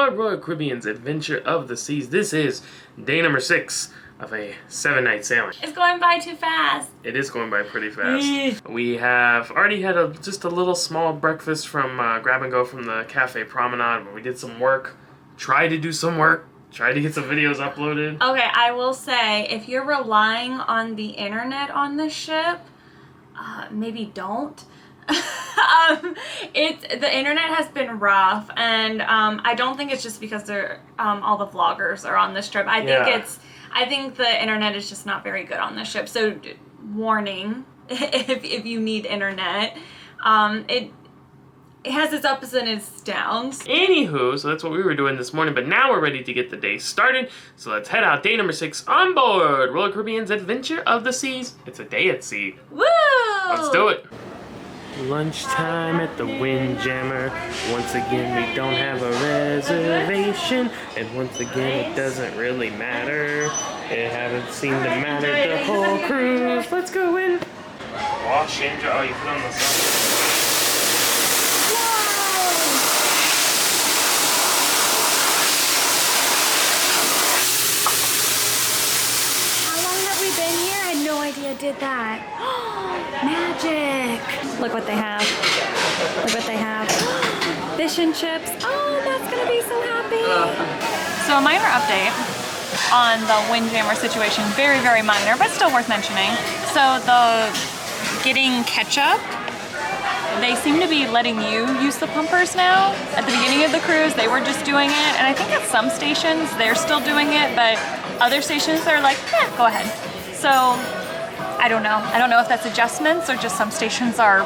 aboard Royal Caribbean's Adventure of the Seas. This is day number 6 of a 7-night sailing. It's going by too fast. It is going by pretty fast. We have already had just a little small breakfast from Grab and Go from the Cafe Promenade, where we did some work, tried to do some work, tried to get some videos uploaded. Okay, I will say, if you're relying on the internet on this ship, maybe don't. The internet has been rough, and I don't think it's just because they're all the vloggers are on this trip. I think the internet is just not very good on this ship. So warning, if you need internet, it has its ups and its downs. Anywho, so that's what we were doing this morning, but now we're ready to get the day started. So let's head out. Day number 6 on board Royal Caribbean's Adventure of the Seas. It's a day at sea. Woo! Let's do it. Lunchtime at the Windjammer. Once again, we don't have a reservation, and once again, it doesn't really matter. It hasn't seemed to matter the whole cruise. Let's go in. Wash and dry. Oh, you put on the sun. Did that. Magic! Look what they have. Look what they have. Fish and chips. Oh, Matt's gonna be so happy. So a minor update on the Windjammer situation. Very, very minor, but still worth mentioning. So the getting ketchup, they seem to be letting you use the pumpers now. At the beginning of the cruise, they were just doing it, and I think at some stations they're still doing it, but other stations they're like, yeah, go ahead. So I don't know. I don't know if that's adjustments or just some stations are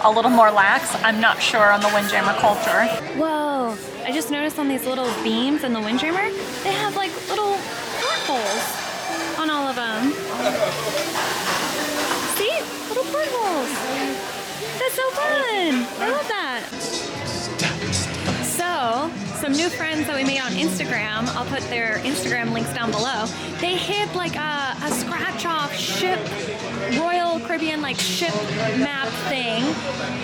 a little more lax. I'm not sure on the Windjammer culture. Whoa, I just noticed on these little beams in the Windjammer, they have like little portholes on all of them. See? Little portholes. That's so fun. I love that. So, some new friends that we made on Instagram, I'll put their Instagram links down below. They hid like a scratch-off ship, Royal Caribbean like ship map thing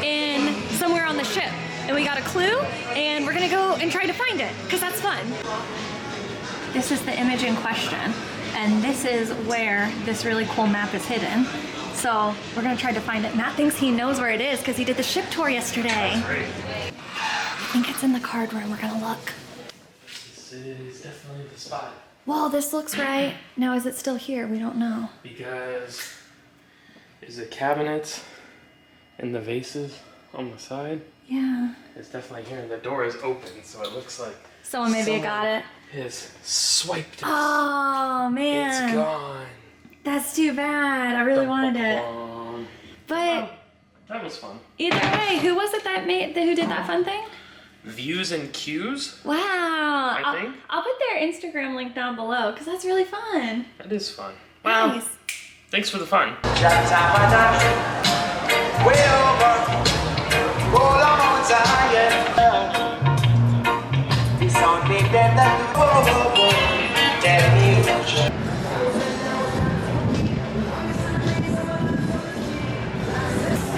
in somewhere on the ship. And we got a clue, and we're gonna go and try to find it, because that's fun. This is the image in question, and this is where this really cool map is hidden. So we're gonna try to find it. Matt thinks he knows where it is because he did the ship tour yesterday. I think it's in the card room. We're gonna look. This is definitely the spot. Well, this looks right. Now, is it still here? We don't know. Because is the cabinets and the vases on the side? Yeah. It's definitely here, and the door is open, so it looks like someone maybe got it. Has swiped it. Oh man, it's gone. That's too bad. I really wanted it. But that was fun. Either way, who was it who did that fun thing? Views and Cues. Wow. I think. I'll put their Instagram link down below because that's really fun. That is fun. Well, nice. Thanks for the fun.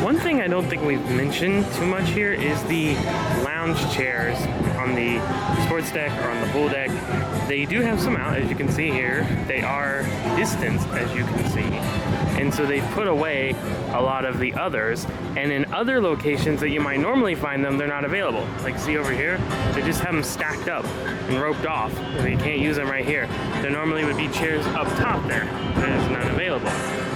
One thing I don't think we've mentioned too much here is the lounge chairs on the sports deck or on the pool deck. They do have some out, as you can see here. They are distanced, as you can see. And so they've put away a lot of the others. And in other locations that you might normally find them, they're not available. Like see over here, they just have them stacked up and roped off. So you can't use them right here. There normally would be chairs up top there. They're just not available.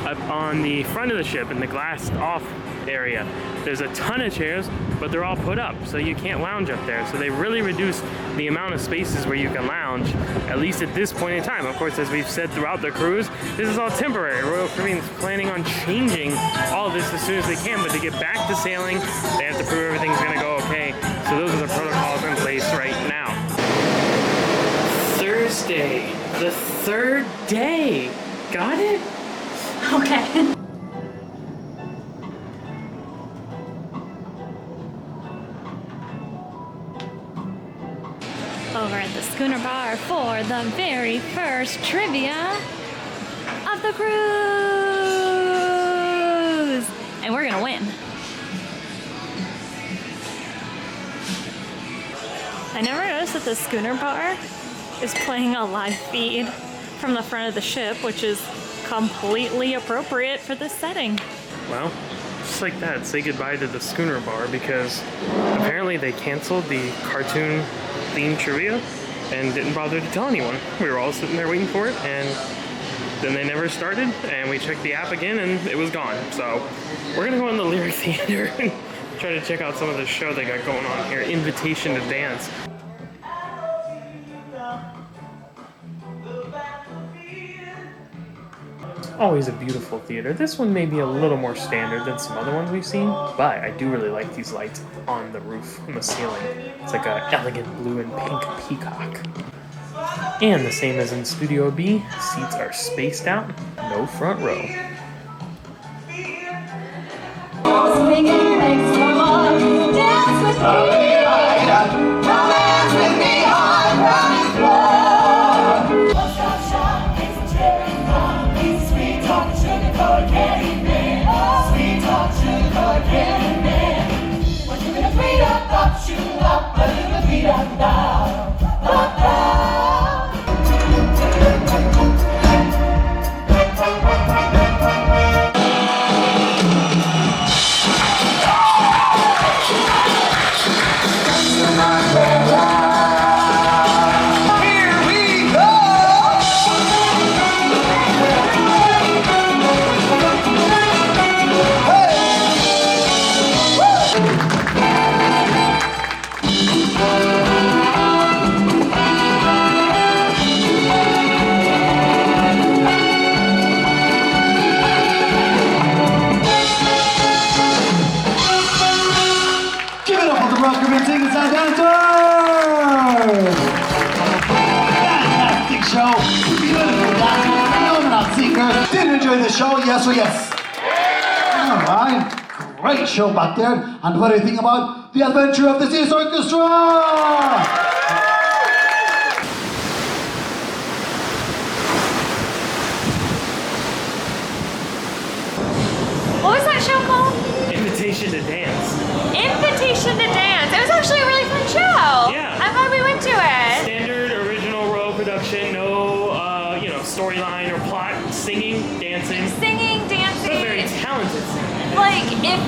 Up on the front of the ship in the glassed off area, there's a ton of chairs, but they're all put up, so you can't lounge up there. So they really reduced the amount of spaces where you can lounge, at least at this point in time. Of course, as we've said throughout the cruise, this is all temporary. Royal Caribbean's planning on changing all of this as soon as they can, but to get back to sailing, they have to prove everything's gonna go okay. So those are the protocols in place right now. Thursday, the 3rd day. Got it? Okay. Over at the Schooner Bar for the very first trivia of the cruise. And we're gonna win. I never noticed notice that the schooner bar is playing a live feed from the front of the ship, which is completely appropriate for this setting. Well, just like that, say goodbye to the schooner bar because apparently they canceled the cartoon themed trivia and didn't bother to tell anyone. We were all sitting there waiting for it, and then they never started, and we checked the app again and it was gone. So we're gonna go in the Lyric Theater and try to check out some of the show they got going on here, Invitation to Dance. Always a beautiful theater. This one may be a little more standard than some other ones we've seen, but I do really like these lights on the roof, on the ceiling. It's like an elegant blue and pink peacock. And the same as in Studio B, seats are spaced out, no front row. Show, yes or yes? All right, great show back there. And what do you think about the adventure of the Sea Orchestra? What was that show called? Invitation to Dance. Invitation to Dance. It was actually a really fun show. Yeah. I'm glad we went to it. Standard original row production, no storyline or plot, singing, dancing. Singing, dancing. So very talented singing. Like, if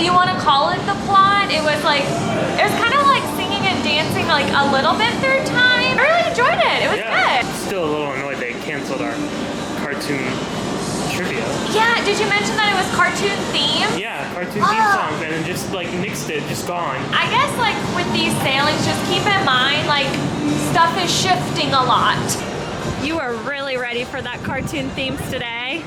you want to call it the plot, it was kind of like singing and dancing like a little bit through time. I really enjoyed it. It was good. Still a little annoyed they canceled our cartoon trivia. Yeah, did you mention that it was cartoon themed? Yeah, cartoon theme songs, and then just like nixed it, just gone. I guess like with these sailings, just keep in mind like stuff is shifting a lot. You are really ready for that cartoon themes today.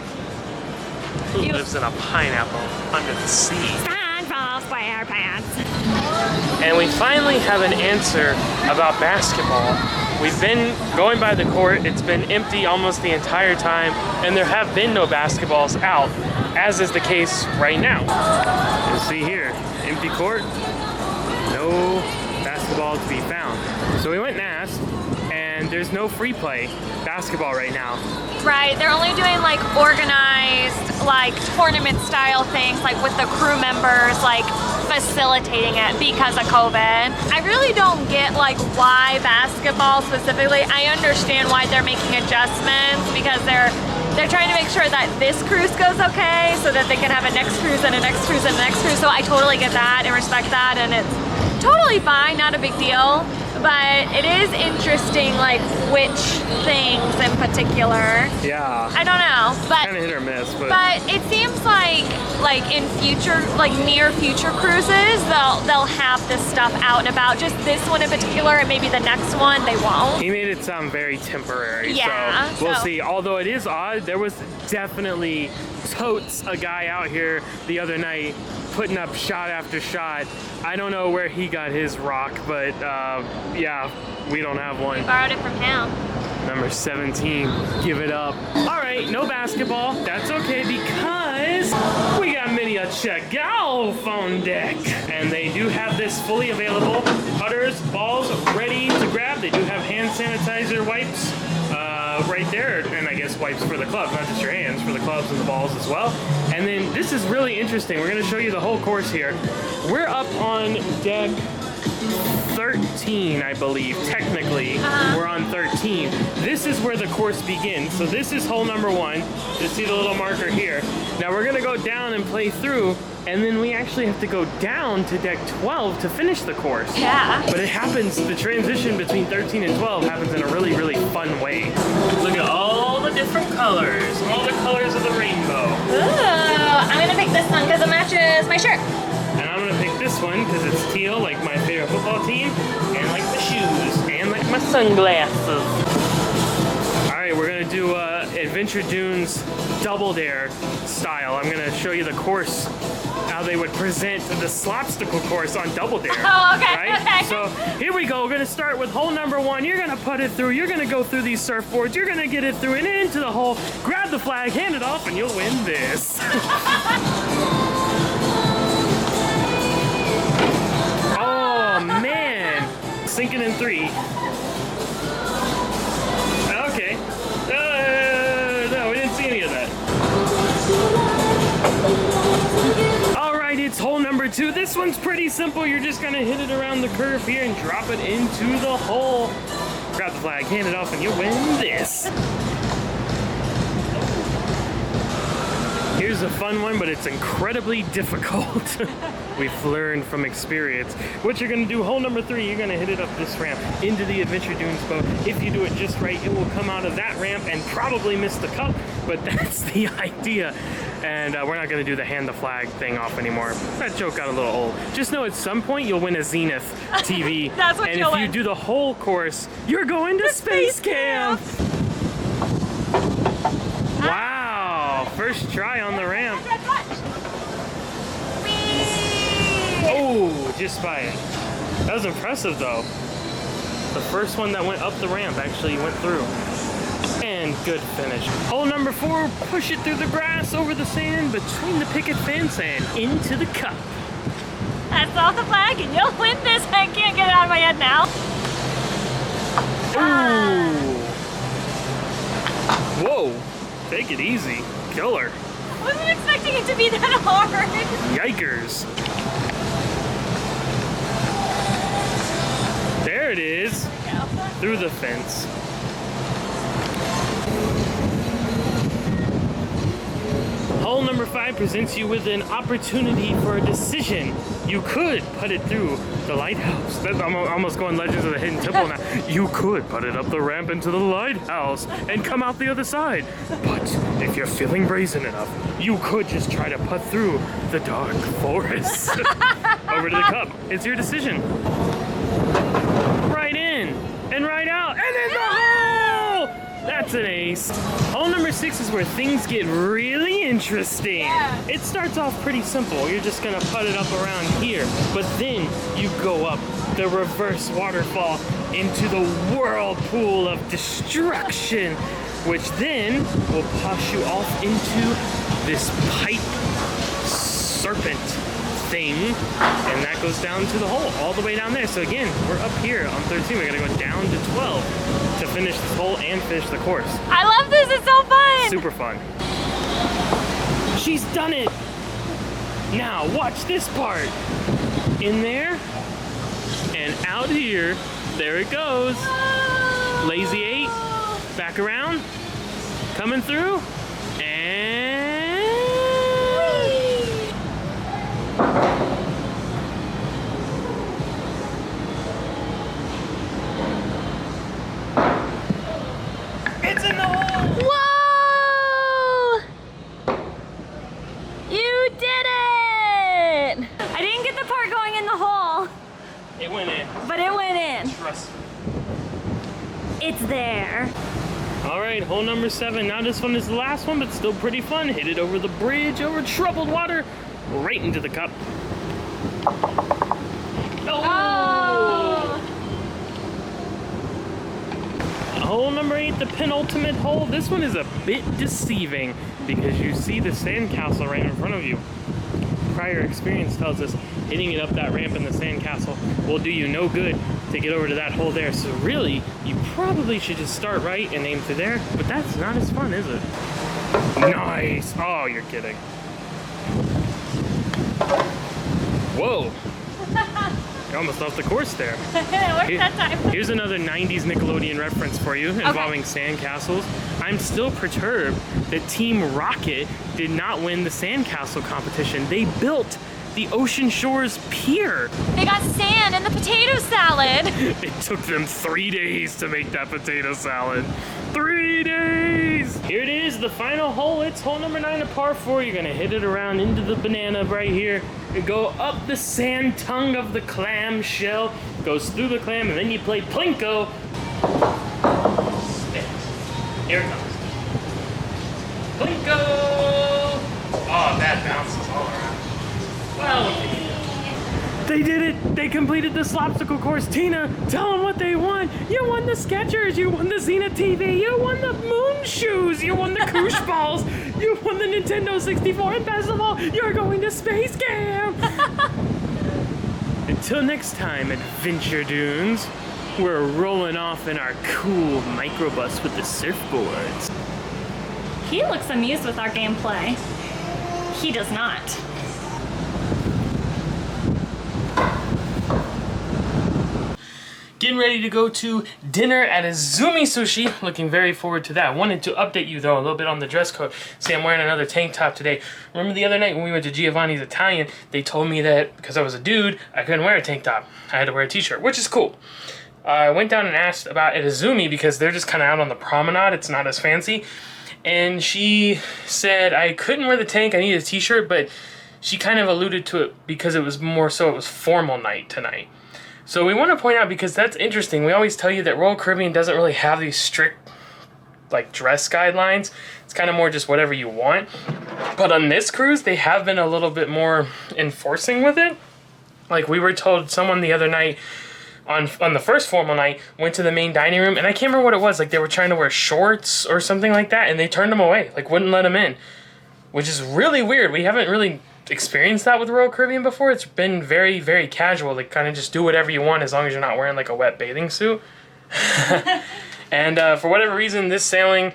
Who lives in a pineapple under the sea? SpongeBob SquarePants. And we finally have an answer about basketball. We've been going by the court, it's been empty almost the entire time, and there have been no basketballs out, as is the case right now. You'll see here, empty court, no basketball to be found. So we went and asked, and there's no free play basketball right now. Right, they're only doing like organized, like tournament style things, like with the crew members, like facilitating it because of COVID. I really don't get like why basketball specifically. I understand why they're making adjustments because they're trying to make sure that this cruise goes okay so that they can have a next cruise and a next cruise and a next cruise. So I totally get that and respect that, and it's totally fine, not a big deal. But it is interesting, like which things in particular. Yeah. I don't know, but kind of hit or miss, but it seems like in future, like near future cruises, they'll have this stuff out and about. Just this one in particular, and maybe the next one they won't. he made it sound very temporary. Yeah. So we'll see. Although it is odd, there was definitely totes a guy out here the other night putting up shot after shot. I don't know where he got his rock, but yeah, we don't have one. Borrowed it from him. Number 17, give it up. All right, no basketball. That's okay because we got miniature golf on deck. And they do have this fully available. Putters, balls ready to grab. They do have hand sanitizer wipes right there. And I guess wipes for the clubs, not just your hands, for the clubs and the balls as well. And then this is really interesting. We're gonna show you the whole course here. We're up on deck 13, I believe, technically. We're on 13. This is where the course begins. So this is hole number 1. You see the little marker here. Now we're gonna go down and play through, and then we actually have to go down to deck 12 to finish the course. Yeah. But it happens, the transition between 13 and 12 happens in a really, really fun way. Look at all the different colors, all the colors of the rainbow. Ooh, I'm gonna pick this one because it matches my shirt. And I'm gonna pick this one because it's teal, like my favorite football team, and like the shoes, and like my sunglasses. All right, we're gonna do Adventure Dunes Double Dare style. I'm gonna show you the course, how they would present the slopsticle course on Double Dare. Oh, okay, Right? okay. So here we go. We're gonna start with hole number 1. You're gonna put it through. You're gonna go through these surfboards. You're gonna get it through and into the hole. Grab the flag, hand it off, and you'll win this. Oh man! Sinking in 3. Okay. No, we didn't see any of that. Alright, it's hole number 2. This one's pretty simple. You're just gonna hit it around the curve here and drop it into the hole. Grab the flag, hand it off, and you win this. Here's a fun one, but it's incredibly difficult. We've learned from experience. What you're gonna do, hole number 3, you're gonna hit it up this ramp into the Adventure Dunes boat. If you do it just right, it will come out of that ramp and probably miss the cup, but that's the idea. And we're not gonna do the hand the flag thing off anymore. That joke got a little old. Just know at some point you'll win a Zenith TV. That's what and you'll if you win. do the whole course, you're going to space camp. Wow, first try on the ramp. Oh, just by it. That was impressive though. The first one that went up the ramp actually went through. And good finish. Hole number 4, push it through the grass, over the sand, between the picket fence, and into the cup. That's off the flag and you'll win this. I can't get it out of my head now. Ooh. Whoa, take it easy. Killer. Wasn't expecting it to be that hard. Yikers. There it is. Through the fence. Hole number 5 presents you with an opportunity for a decision. You could put it through the lighthouse. I'm almost going Legends of the Hidden Temple now. You could put it up the ramp into the lighthouse and come out the other side. But if you're feeling brazen enough, you could just try to put through the dark forest. Over to the cup. It's your decision. Right in and right out and in the hole! That's an ace. Hole number 6 is where things get really interesting. Yeah. It starts off pretty simple. You're just gonna put it up around here, but then you go up the reverse waterfall into the whirlpool of destruction, which then will push you off into this pipe serpent thing, and that goes down to the hole, all the way down there. So again, we're up here on 13. We're gonna go down to 12 to finish this hole and finish the course. I love this, it's so fun. Super fun. She's done it. Now watch this part. In there and out here. There it goes. Lazy 8. Back around. Coming through. And it's in the hole! Whoa! You did it! I didn't get the part going in the hole, It went in. but it went in. Trust me. It's there. All right, hole number 7. Now this one is the last one, but still pretty fun. Hit it over the bridge, over troubled water, right into the cup. Oh! Hole number 8, the penultimate hole. This one is a bit deceiving because you see the sandcastle right in front of you. Prior experience tells us hitting it up that ramp in the sandcastle will do you no good to get over to that hole there. So really, you probably should just start right and aim through there, but that's not as fun, is it? Nice. Oh, you're kidding. Whoa. You're almost off the course there. It worked that time. Here's another 90s Nickelodeon reference for you involving sandcastles. I'm still perturbed that Team Rocket did not win the sandcastle competition. They built the Ocean Shores Pier. They got sand in the potato salad. It took them 3 days to make that potato salad. 3 days! Here it is, the final hole. It's hole number 9 of par 4. You're gonna hit it around into the banana right here. You go up the sand tongue of the clam shell, goes through the clam, and then you play Plinko. Here it comes. Plinko! Oh, that bounces all around. Well, they did it! They completed the slopsicle course. Tina, tell them what they won. You won the Skechers, you won the Zenith TV, you won the Moon Shoes, you won the Koosh Balls, you won the Nintendo 64, and best of all, you're going to Space Camp! Until next time, Adventure Dunes, we're rolling off in our cool microbus with the surfboards. He looks amused with our gameplay. He does not. Getting ready to go to dinner at Izumi Sushi. Looking very forward to that. Wanted to update you though a little bit on the dress code. See, I'm wearing another tank top today. Remember the other night when we went to Giovanni's Italian, they told me that because I was a dude, I couldn't wear a tank top. I had to wear a t-shirt, which is cool. I went down and asked about at Izumi because they're just kind of out on the promenade. It's not as fancy. And she said I couldn't wear the tank, I needed a t-shirt, but she kind of alluded to it because it was more so it was formal night tonight. So we want to point out, because that's interesting, we always tell you that Royal Caribbean doesn't really have these strict like dress guidelines. It's kind of more just whatever you want. But on this cruise, they have been a little bit more enforcing with it. Like we were told, someone the other night on the first formal night went to the main dining room, and I can't remember what it was, like they were trying to wear shorts or something like that, and they turned them away, like wouldn't let them in, which is really weird. We haven't really experienced that with Royal Caribbean before. It's been very, very casual. Like kind of just do whatever you want as long as you're not wearing like a wet bathing suit. And for whatever reason, this sailing,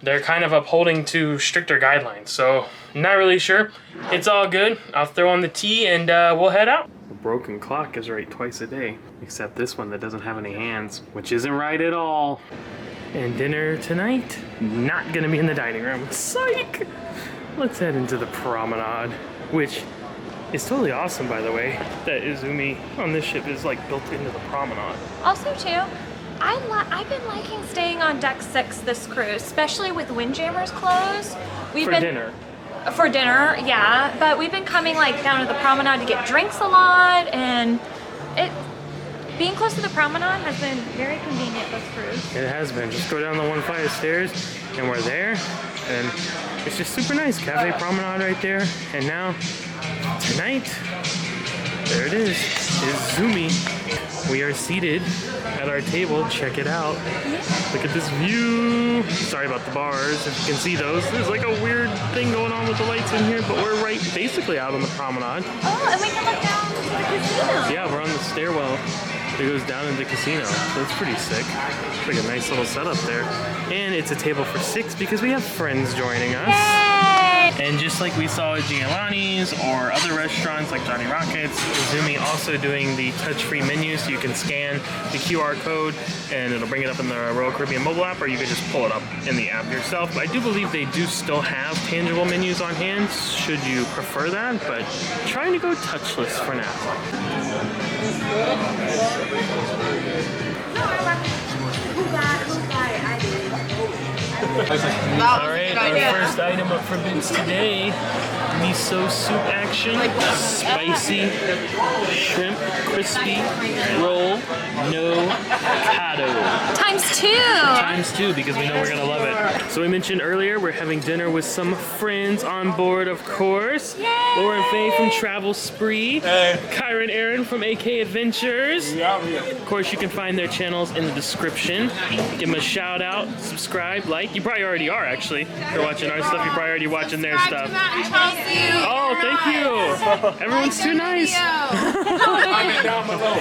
they're kind of upholding to stricter guidelines. So not really sure. It's all good. I'll throw on the tea and we'll head out. The broken clock is right twice a day, except this one that doesn't have any hands, which isn't right at all. And dinner tonight, not gonna be in the dining room. Psych! Let's head into the promenade, which is totally awesome, by the way. That Izumi on this ship is like built into the promenade. Also too, I've been liking staying on deck 6 this cruise, especially with Windjammers closed. For dinner, yeah. But we've been coming like down to the promenade to get drinks a lot, and being close to the promenade has been very convenient this cruise. It has been. Just go down the one flight of stairs and we're there, and it's just super nice. Cafe Promenade right there. And now, tonight, there it is, Izumi. We are seated at our table. Check it out. Look at this view. Sorry about the bars. If you can see those, there's like a weird thing going on with the lights in here, but we're right basically out on the promenade. Oh, and we can look down to the casino. Yeah, we're on the stairwell that goes down into the casino. So it's pretty sick. It's like a nice little setup there. And it's a table for 6 because we have friends joining us. Yay! And just like we saw at Giovanni's or other restaurants like Johnny Rockets, Izumi also doing the touch-free menu, so you can scan the QR code and it'll bring it up in the Royal Caribbean mobile app, or you can just pull it up in the app yourself. But I do believe they do still have tangible menus on hand, should you prefer that, but trying to go touchless for now. Alright, our first item up for bids today, miso soup action, spicy shrimp crispy roll, no cado. Times 2! Times 2, because we know we're gonna love it. So we mentioned earlier, we're having dinner with some friends on board, of course. Yay! Laura and Faye from TravelSpree. Hey. Kyra and Aaron from AKAdventures. Yeah. Of course, you can find their channels in the description. Give them a shout out, subscribe, like. You probably probably already are, actually. If you're watching our stuff, you're probably already watching their stuff. Matt and Chelsy. Oh, thank you. Everyone's too nice. Comment down below.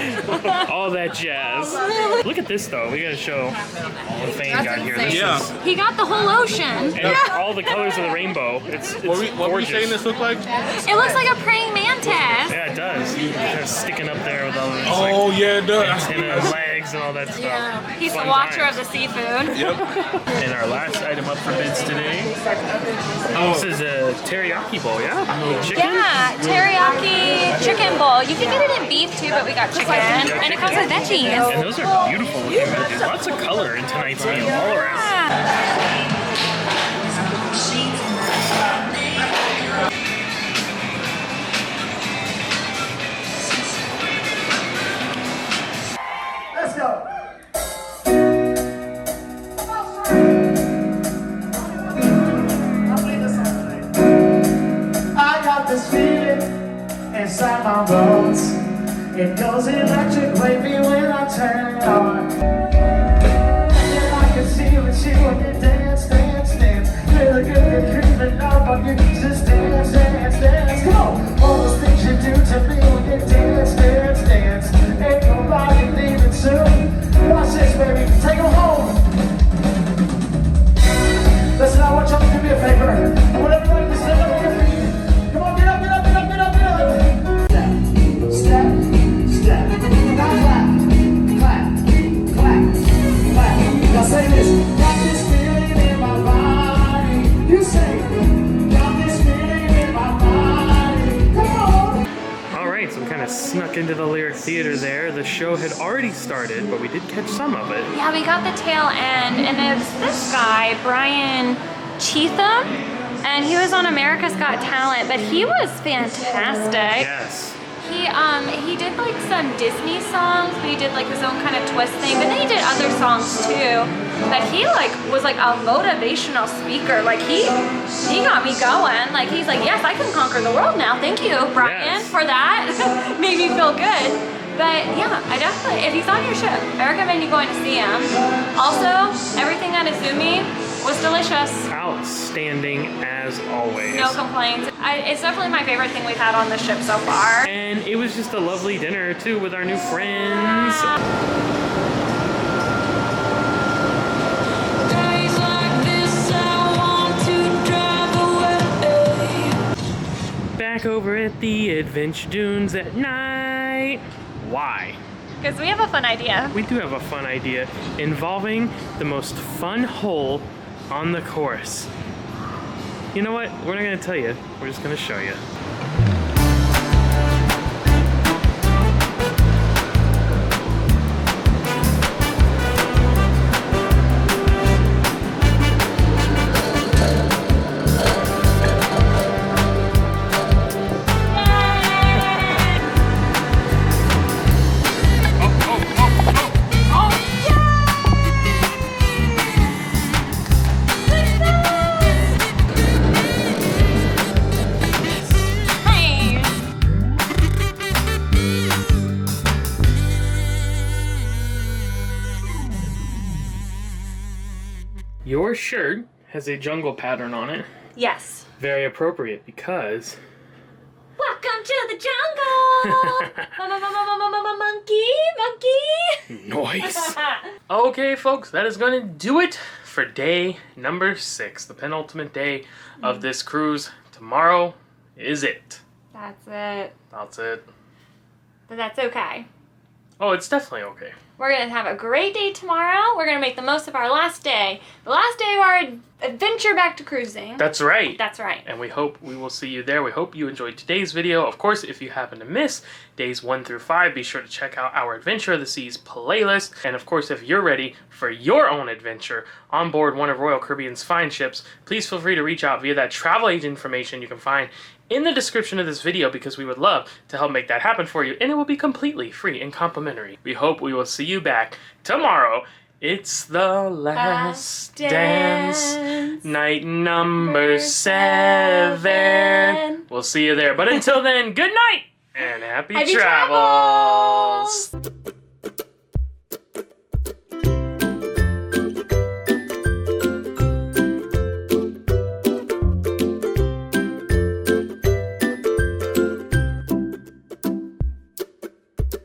All that jazz. Look at this, though. We gotta show all the fans got here. This is, He got the whole ocean. and all the colors of the rainbow. It's What were you gorgeous. saying this looked like? It looks like a praying mantis. Yeah, it does. Kind of sticking up there with all the Oh, yeah, it does. antenna legs and all that stuff. He's the Fun watcher times. of the seafood. Yep. And our last item up for bids today. This is a teriyaki bowl, yeah? Chicken? Yeah, teriyaki chicken bowl. You can get it in beef too, but we got chicken. And it comes with veggies. And those are beautiful looking veggies. Lots of color in tonight's meal all around. Let's go. I got this feeling inside my bones. It goes electric wavy when I turn it on. And I can see what you when you dance, dance, dance. Feel good, you're creeping up on you. Just dance, dance, dance. Come on. All those things you do to me when you dance, dance, dance. Ain't nobody leaving soon. Watch this, baby. Take 'em home. Listen, I want y'all to do me a favor. I want everybody to stand up on your feet. Come on, get up, get up, get up, get up, get up. Step, step, step. Now clap, clap, clap, clap. Now say this. Got this feeling in my body. You say, got this feeling in my body. Come on. All right, so we kind of snuck into the Lyric Theater there. The show had already started, but we did catch some of it. Yeah, we got the tail end, and it's this guy, Brian Cheatham, and he was on America's Got Talent, but he was fantastic. Yes. He did like some Disney songs, but he did like his own kind of twist thing, but then he did other songs too. But he like was like a motivational speaker. Like he got me going. Like he's like, yes, I can conquer the world now. Thank you, Brian, Yes. for that. Made me feel good. But yeah, I definitely, if he's on your ship, I recommend you going to see him. Also, everything at Izumi was delicious. Outstanding as always. No complaints. It's definitely my favorite thing we've had on the ship so far. And it was just a lovely dinner too with our new friends. Days like this, I want to drive away. Back over at the Adventure Dunes at night. Why? Because we have a fun idea. We do have a fun idea involving the most fun hole on the course. You know what? We're not gonna tell you. We're just gonna show you. Hey! Your shirt has a jungle pattern on it. Yes. Very appropriate because Welcome to the jungle! Monkey! noise. Okay, folks, that is gonna do it for day number 6, the penultimate day of this cruise. Tomorrow is it. That's it. That's it. But that's okay. Oh, it's definitely okay. We're going to have a great day tomorrow. We're going to make the most of our last day. The last day of our adventure back to cruising. That's right. That's right. And we hope we will see you there. We hope you enjoyed today's video. Of course, if you happen to miss days 1 through 5, be sure to check out our Adventure of the Seas playlist. And of course, if you're ready for your own adventure on board one of Royal Caribbean's fine ships, please feel free to reach out via that travel agent information you can find in the description of this video, because we would love to help make that happen for you, and it will be completely free and complimentary. We hope we will see you back tomorrow. It's the last dance, night number 7. We'll see you there. But until then, good night and happy travels. travels.